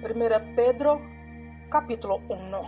Primera Pedro, capítulo 1.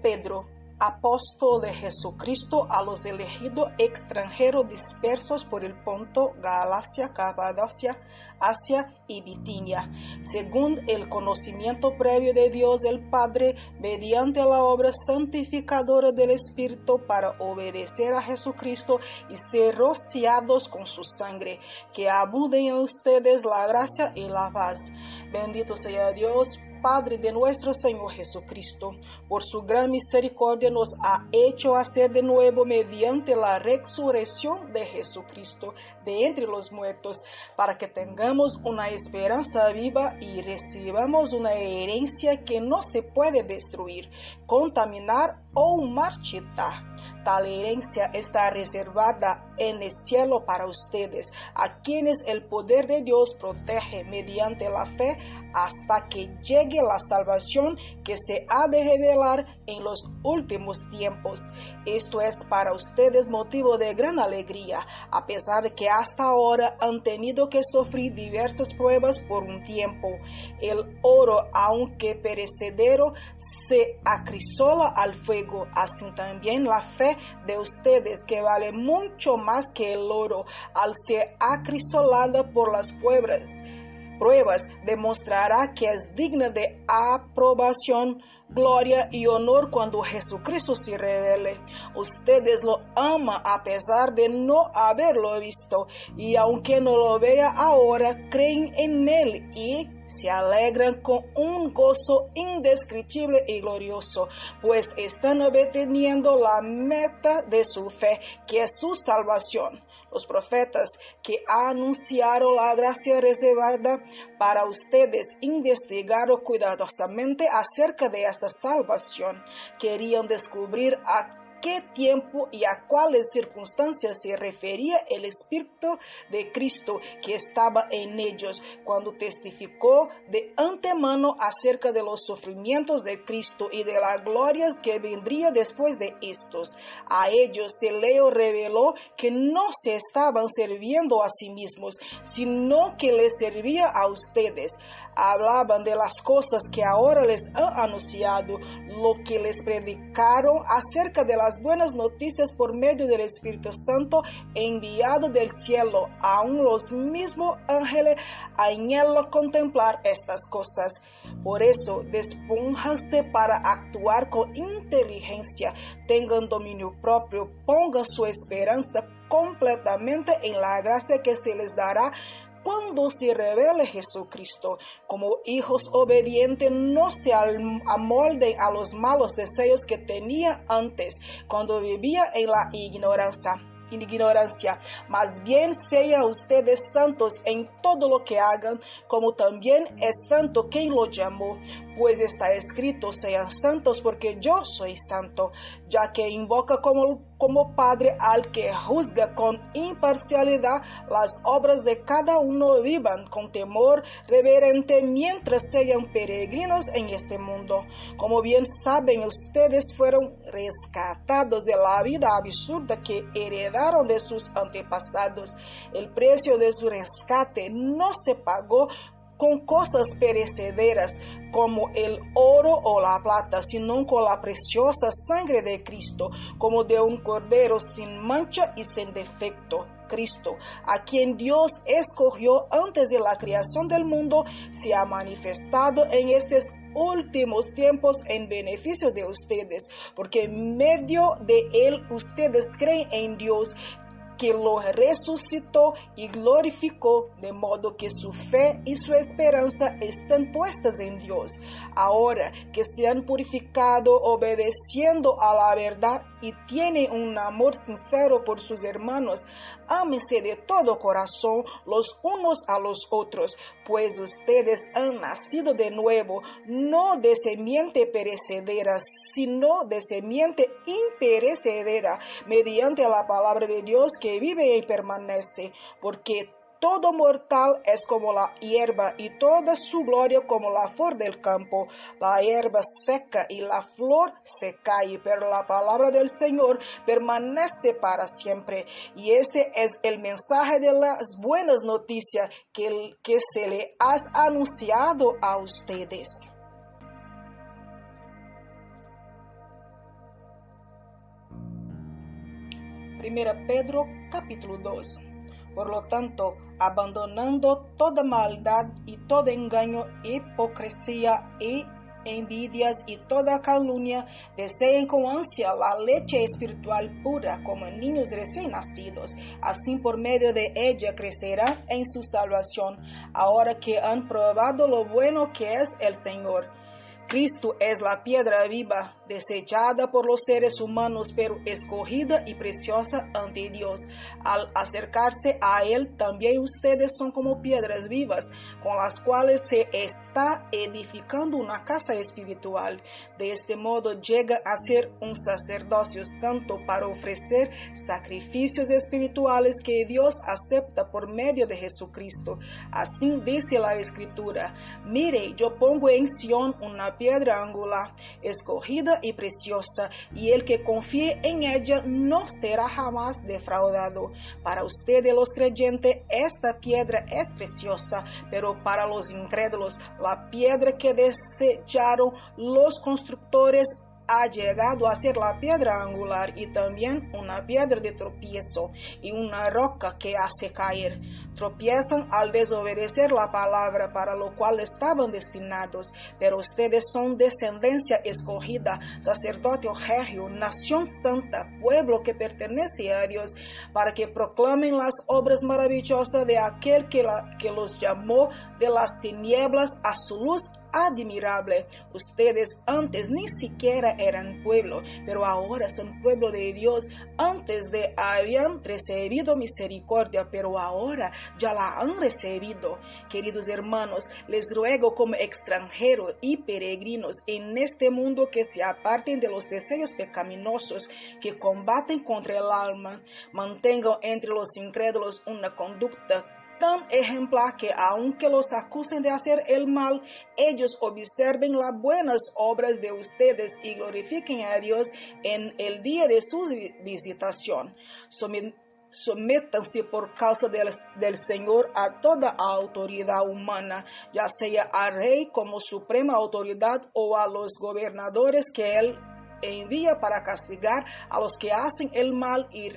Pedro, apóstol de Jesucristo, a los elegidos extranjeros dispersos por el Ponto, Galacia, Capadocia, Asia y Bitinia, según el conocimiento previo de Dios el Padre, mediante la obra santificadora del Espíritu, para obedecer a Jesucristo y ser rociados con su sangre, que abunden a ustedes la gracia y la paz. Bendito sea Dios, Padre de nuestro Señor Jesucristo, por su gran misericordia nos ha hecho hacer de nuevo mediante la resurrección de Jesucristo de entre los muertos, para que tengamos una esperanza viva y recibamos una herencia que no se puede destruir, contaminar o marchitar. Tal herencia está reservada en el cielo para ustedes, a quienes el poder de Dios protege mediante la fe hasta que llegue la salvación que se ha de revelar en los últimos tiempos. Esto es para ustedes motivo de gran alegría, a pesar de que hasta ahora han tenido que sufrir diversas pruebas por un tiempo. El oro, aunque perecedero, se acrisola al fuego, así también la fe de ustedes, que vale mucho más que el oro, al ser acrisolada por las pruebas, demostrará que es digna de aprobación, gloria y honor cuando Jesucristo se revele. Ustedes lo aman a pesar de no haberlo visto, y aunque no lo vea ahora, creen en él y se alegran con un gozo indescriptible y glorioso, pues están obteniendo la meta de su fe, que es su salvación. Los profetas que anunciaron la gracia reservada para ustedes investigaron cuidadosamente acerca de esta salvación. Querían descubrir a qué tiempo y a cuáles circunstancias se refería el Espíritu de Cristo que estaba en ellos, cuando testificó de antemano acerca de los sufrimientos de Cristo y de las glorias que vendría después de estos. A ellos se les reveló que no se estaban sirviendo a sí mismos, sino que les servía a ustedes. Hablaban de las cosas que ahora les han anunciado, lo que les predicaron acerca de las buenas noticias por medio del Espíritu Santo enviado del cielo. Aún los mismos ángeles anhelan contemplar estas cosas. Por eso, despónganse para actuar con inteligencia, tengan dominio propio, pongan su esperanza completamente en la gracia que se les dará cuando se revele Jesucristo. Como hijos obedientes, no se amolden a los malos deseos que tenía antes, cuando vivía en la ignorancia. Más bien sean ustedes santos en todo lo que hagan, como también es santo quien lo llamó. Pues está escrito: sean santos porque yo soy santo, ya que invoca como Padre al que juzga con imparcialidad las obras de cada uno. Vivan con temor reverente mientras sean peregrinos en este mundo. Como bien saben, ustedes fueron rescatados de la vida absurda que heredaron de sus antepasados. El precio de su rescate no se pagó con cosas perecederas como el oro o la plata, sino con la preciosa sangre de Cristo, como de un cordero sin mancha y sin defecto. Cristo, a quien Dios escogió antes de la creación del mundo, se ha manifestado en estos últimos tiempos en beneficio de ustedes, porque en medio de él ustedes creen en Dios, que lo resucitó y glorificó, de modo que su fe y su esperanza están puestas en Dios. Ahora que se han purificado obedeciendo a la verdad y tienen un amor sincero por sus hermanos, ámense de todo corazón los unos a los otros, pues ustedes han nacido de nuevo, no de simiente perecedera, sino de simiente imperecedera, mediante la palabra de Dios que vive y permanece, porque todo mortal es como la hierba, y toda su gloria como la flor del campo. La hierba seca y la flor se cae, pero la palabra del Señor permanece para siempre. Y este es el mensaje de las buenas noticias que se le ha anunciado a ustedes. Primera Pedro capítulo 2. Por lo tanto, abandonando toda maldad y todo engaño, hipocresía y envidias y toda calumnia, deseen con ansia la leche espiritual pura como niños recién nacidos. Así por medio de ella crecerán en su salvación, ahora que han probado lo bueno que es el Señor. Cristo es la piedra viva, desechada por los seres humanos, pero escogida y preciosa ante Dios. Al acercarse a Él, también ustedes son como piedras vivas, con las cuales se está edificando una casa espiritual. De este modo llega a ser un sacerdocio santo para ofrecer sacrificios espirituales que Dios acepta por medio de Jesucristo. Así dice la Escritura: mire, yo pongo en Sión una piedra angular, escogida y preciosa, y el que confíe en ella no será jamás defraudado. Para ustedes los creyentes esta piedra es preciosa, pero para los incrédulos la piedra que desecharon los constructores ha llegado a ser la piedra angular y también una piedra de tropiezo y una roca que hace caer. Tropiezan al desobedecer la palabra para lo cual estaban destinados, pero ustedes son descendencia escogida, sacerdocio regio, nación santa, pueblo que pertenece a Dios, para que proclamen las obras maravillosas de aquel que los llamó de las tinieblas a su luz admirable. Ustedes antes ni siquiera eran pueblo, pero ahora son pueblo de Dios. Antes habían recibido misericordia, pero ahora ya la han recibido. Queridos hermanos, les ruego como extranjeros y peregrinos en este mundo que se aparten de los deseos pecaminosos que combaten contra el alma. Mantengan entre los incrédulos una conducta tan ejemplar que aunque los acusen de hacer el mal, ellos observen las buenas obras de ustedes y glorifiquen a Dios en el día de su visitación. Sométanse por causa del Señor a toda autoridad humana, ya sea al rey como suprema autoridad o a los gobernadores que él envía para castigar a los que hacen el mal y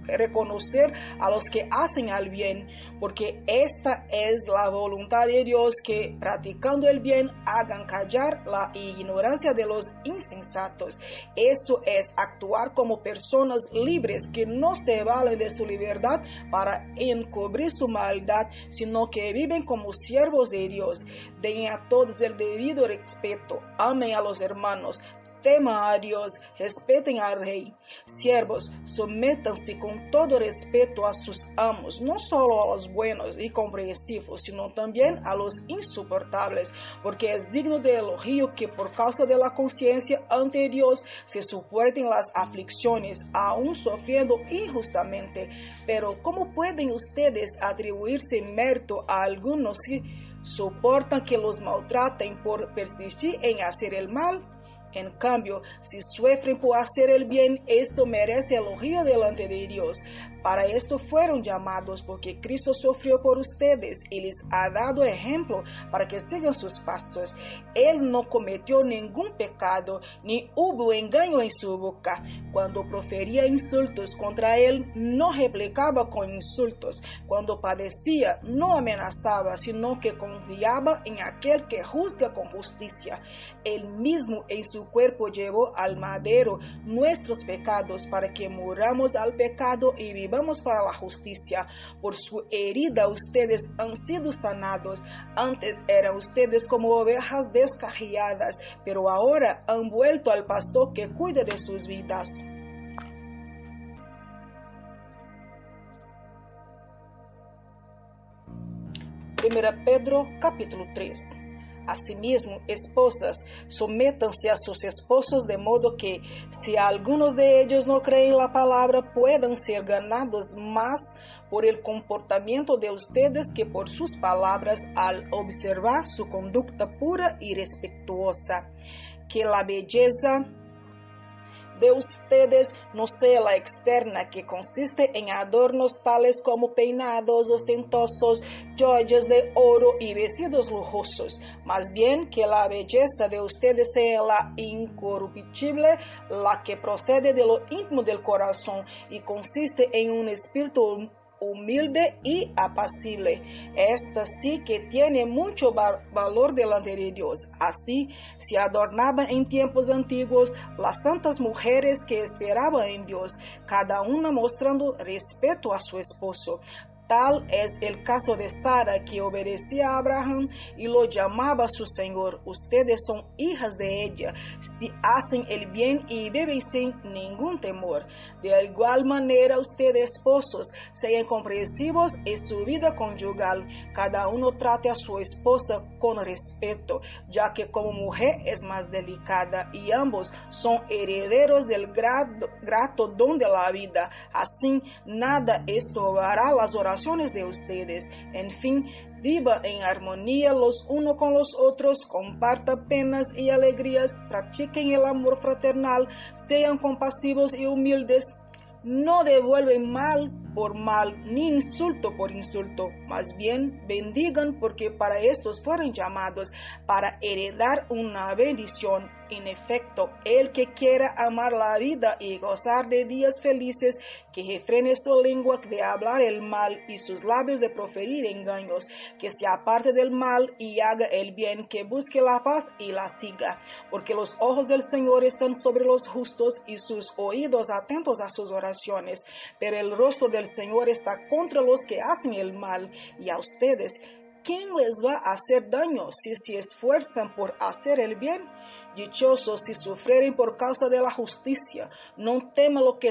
reconocer a los que hacen el bien, porque esta es la voluntad de Dios, que practicando el bien hagan callar la ignorancia de los insensatos. Eso es actuar como personas libres que no se valen de su libertad para encubrir su maldad, sino que viven como siervos de Dios. Den a todos el debido respeto, amen a los hermanos, teman a Dios, respeten al rey. Siervos, sométanse con todo respeto a sus amos, no solo a los buenos y comprensivos, sino también a los insoportables, porque es digno de elogio que por causa de la conciencia ante Dios se soporten las aflicciones, aún sufriendo injustamente. Pero ¿cómo pueden ustedes atribuirse mérito a algunos que soportan que los maltraten por persistir en hacer el mal? En cambio, si sufren por hacer el bien, eso merece elogio delante de Dios. Para esto fueron llamados, porque Cristo sufrió por ustedes y les ha dado ejemplo para que sigan sus pasos. Él no cometió ningún pecado, ni hubo engaño en su boca. Cuando profería insultos contra él, no replicaba con insultos. Cuando padecía, no amenazaba, sino que confiaba en aquel que juzga con justicia. Él mismo en su cuerpo llevó al madero nuestros pecados, para que muramos al pecado y vivamos para la justicia. Por su herida ustedes han sido sanados. Antes eran ustedes como ovejas descarriadas, pero ahora han vuelto al pastor que cuida de sus vidas. Primera Pedro capítulo 3. Asimismo, esposas, sométanse a sus esposos de modo que, si algunos de ellos no creen la palabra, puedan ser ganados más por el comportamiento de ustedes que por sus palabras al observar su conducta pura y respetuosa. Que la belleza de ustedes no sea la externa, que consiste en adornos tales como peinados ostentosos, joyas de oro y vestidos lujosos. Más bien que la belleza de ustedes sea la incorruptible, la que procede de lo íntimo del corazón y consiste en un espíritu humilde y apacible. Esta sí que tiene mucho valor delante de Dios. Así se adornaban en tiempos antiguos las santas mujeres que esperaban en Dios, cada una mostrando respeto a su esposo. Tal es el caso de Sara, que obedecía a Abraham y lo llamaba su Señor. Ustedes son hijas de ella, si hacen el bien y viven sin ningún temor. De igual manera, ustedes, esposos, sean comprensivos en su vida conyugal. Cada uno trate a su esposa con respeto, ya que como mujer es más delicada y ambos son herederos del grato don de la vida. Así, nada estorbará las oraciones de ustedes. En fin, viva en armonía los unos con los otros, compartan penas y alegrías, practiquen el amor fraternal, sean compasivos y humildes. No devuelven mal por mal, ni insulto por insulto. Más bien, bendigan, porque para estos fueron llamados, para heredar una bendición. En efecto, el que quiera amar la vida y gozar de días felices, que refrene su lengua de hablar el mal y sus labios de proferir engaños, que se aparte del mal y haga el bien, que busque la paz y la siga. Porque los ojos del Señor están sobre los justos y sus oídos atentos a sus oraciones, pero el rostro del Señor está contra los que hacen el mal. Y a ustedes, ¿quién les va a hacer daño si se esfuerzan por hacer el bien? Dichosos si sufrieren por causa de la justicia. No teman lo que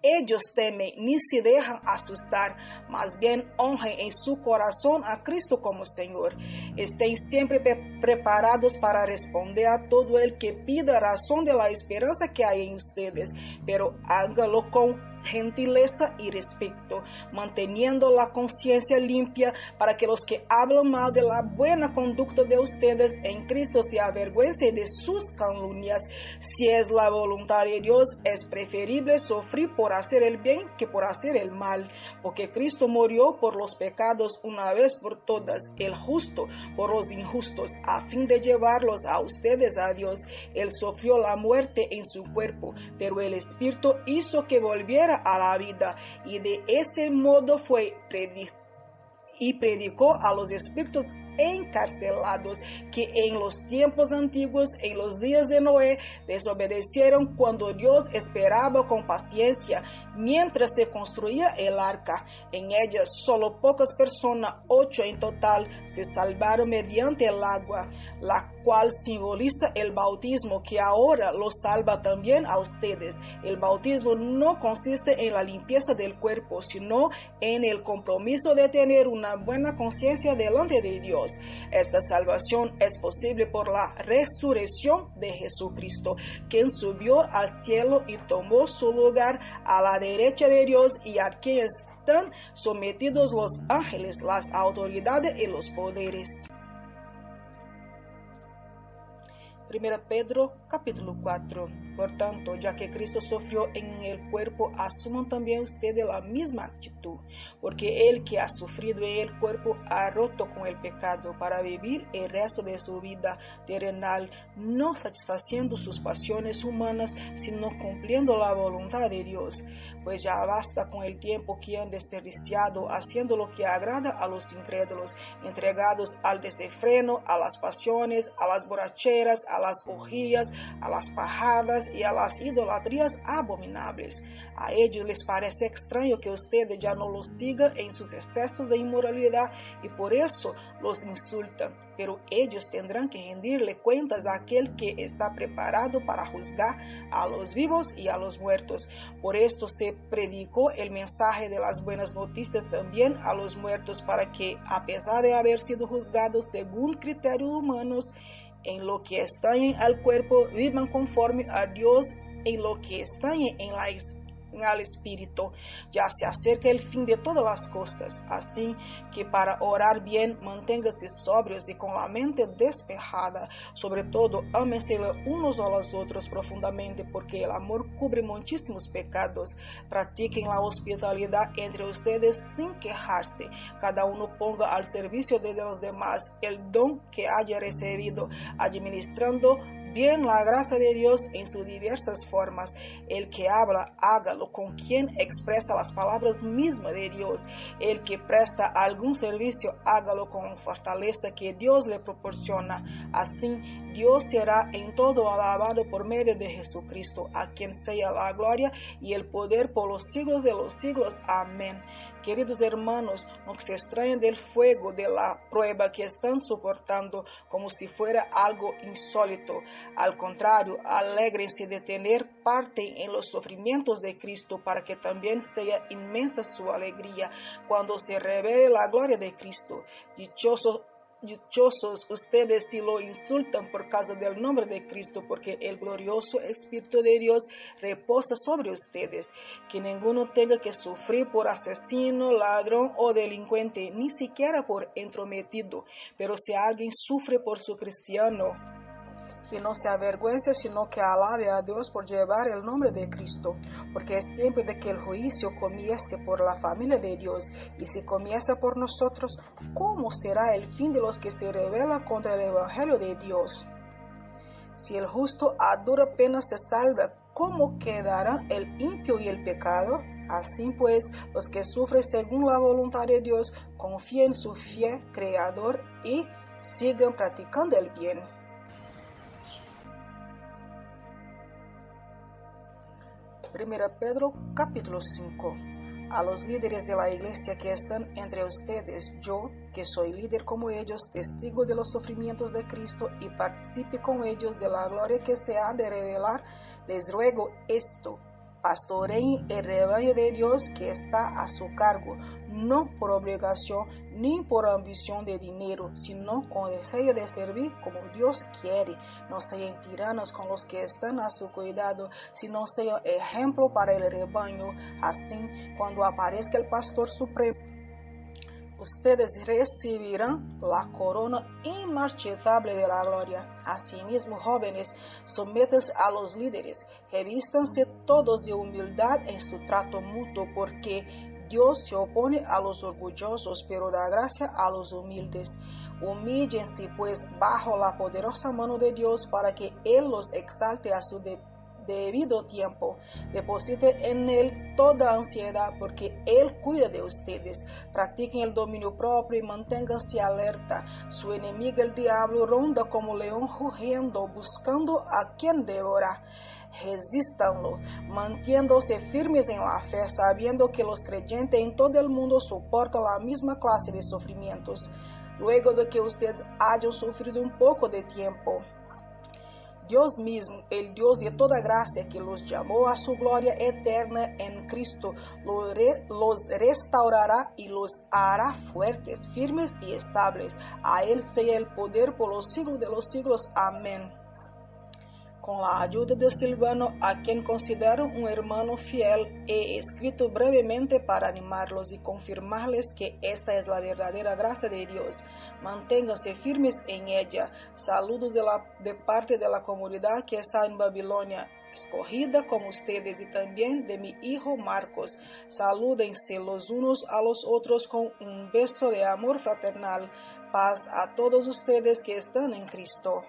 ellos temen, ni se dejan asustar. Más bien honren en su corazón a Cristo como Señor. Estén siempre preparados para responder a todo el que pida razón de la esperanza que hay en ustedes, pero hágalo con gentileza y respeto, manteniendo la conciencia limpia, para que los que hablan mal de la buena conducta de ustedes en Cristo se avergüencen de sus calumnias. Si es la voluntad de Dios, es preferible sufrir por hacer el bien que por hacer el mal, porque Cristo murió por los pecados una vez por todas, el justo por los injustos, a fin de llevarlos a ustedes a Dios. Él sufrió la muerte en su cuerpo, pero el Espíritu hizo que volviera a la vida, y de ese modo fue predicó a los espíritus encarcelados, que en los tiempos antiguos, en los días de Noé, desobedecieron cuando Dios esperaba con paciencia mientras se construía el arca. En ella solo pocas personas, 8 en total, se salvaron mediante el agua, la cual simboliza el bautismo, que ahora los salva también a ustedes. El bautismo no consiste en la limpieza del cuerpo, sino en el compromiso de tener una buena conciencia delante de Dios. Esta salvación es posible por la resurrección de Jesucristo, quien subió al cielo y tomó su lugar a la derecha de Dios, y a quien están sometidos los ángeles, las autoridades y los poderes. 1 Pedro capítulo 4. Por tanto, ya que Cristo sufrió en el cuerpo, asuman también ustedes la misma actitud, porque el que ha sufrido en el cuerpo ha roto con el pecado, para vivir el resto de su vida terrenal, no satisfaciendo sus pasiones humanas, sino cumpliendo la voluntad de Dios. Pues ya basta con el tiempo que han desperdiciado haciendo lo que agrada a los incrédulos, entregados al desenfreno, a las pasiones, a las borracheras, a las orgías, a las pajadas herejías y a las idolatrías abominables. A ellos les parece extraño que ustedes ya no los sigan en sus excesos de inmoralidad y por eso los insultan. Pero ellos tendrán que rendirle cuentas a aquel que está preparado para juzgar a los vivos y a los muertos. Por esto se predicó el mensaje de las buenas noticias también a los muertos, para que, a pesar de haber sido juzgados según criterios humanos, en lo que extrañen al cuerpo, vivan conforme a Dios en lo que extrañen al espíritu. Ya se acerca el fin de todas las cosas, así que para orar bien manténganse sobrios y con la mente despejada. Sobre todo, ámense unos a los otros profundamente, porque el amor cubre muchísimos pecados. Practiquen la hospitalidad entre ustedes sin quejarse. Cada uno ponga al servicio de los demás el don que haya recibido, administrando bien la gracia de Dios en sus diversas formas. El que habla, hágalo con quien expresa las palabras mismas de Dios. El que presta algún servicio, hágalo con la fortaleza que Dios le proporciona. Así, Dios será en todo alabado por medio de Jesucristo, a quien sea la gloria y el poder por los siglos de los siglos. Amén. Queridos hermanos, no se extrañen del fuego de la prueba que están soportando como si fuera algo insólito. Al contrario, alégrense de tener parte en los sufrimientos de Cristo, para que también sea inmensa su alegría cuando se revele la gloria de Cristo. Dichosos ustedes si lo insultan por causa del nombre de Cristo, porque el glorioso Espíritu de Dios reposa sobre ustedes. Que ninguno tenga que sufrir por asesino, ladrón o delincuente, ni siquiera por entrometido. Pero si alguien sufre por su cristiano, que no se avergüence, sino que alabe a Dios por llevar el nombre de Cristo, porque es tiempo de que el juicio comience por la familia de Dios, y si comienza por nosotros, ¿cómo será el fin de los que se rebelan contra el Evangelio de Dios? Si el justo a dura pena se salva, ¿cómo quedarán el impío y el pecado? Así pues, los que sufren según la voluntad de Dios, confíen en su fiel Creador y sigan practicando el bien. 1 Pedro capítulo 5. A los líderes de la iglesia que están entre ustedes, yo, que soy líder como ellos, testigo de los sufrimientos de Cristo y participe con ellos de la gloria que se ha de revelar, les ruego esto: pastoreen el rebaño de Dios que está a su cargo, no por obligación ni por ambición de dinero, sino con deseo de servir como Dios quiere. No sean tiranos con los que están a su cuidado, sino sean ejemplo para el rebaño. Así, cuando aparezca el Pastor Supremo, ustedes recibirán la corona inmarchitable de la gloria. Asimismo, jóvenes, sométanse a los líderes, revístanse todos de humildad en su trato mutuo, porque Dios se opone a los orgullosos, pero da gracia a los humildes. Humíllense, pues, bajo la poderosa mano de Dios, para que Él los exalte a su debido tiempo. Deposite en Él toda ansiedad, porque Él cuida de ustedes. Practiquen el dominio propio y manténganse alerta. Su enemigo, el diablo, ronda como león rugiendo, buscando a quien devorar. Resístanlo, manteniéndose firmes en la fe, sabiendo que los creyentes en todo el mundo soportan la misma clase de sufrimientos. Luego de que ustedes hayan sufrido un poco de tiempo, Dios mismo, el Dios de toda gracia, que los llamó a su gloria eterna en Cristo, los restaurará y los hará fuertes, firmes y estables. A Él sea el poder por los siglos de los siglos. Amén. Con la ayuda de Silvano, a quien considero un hermano fiel, he escrito brevemente para animarlos y confirmarles que esta es la verdadera gracia de Dios. Manténganse firmes en ella. Saludos de parte de la comunidad que está en Babilonia, escogida como ustedes, y también de mi hijo Marcos. Salúdense los unos a los otros con un beso de amor fraternal. Paz a todos ustedes que están en Cristo.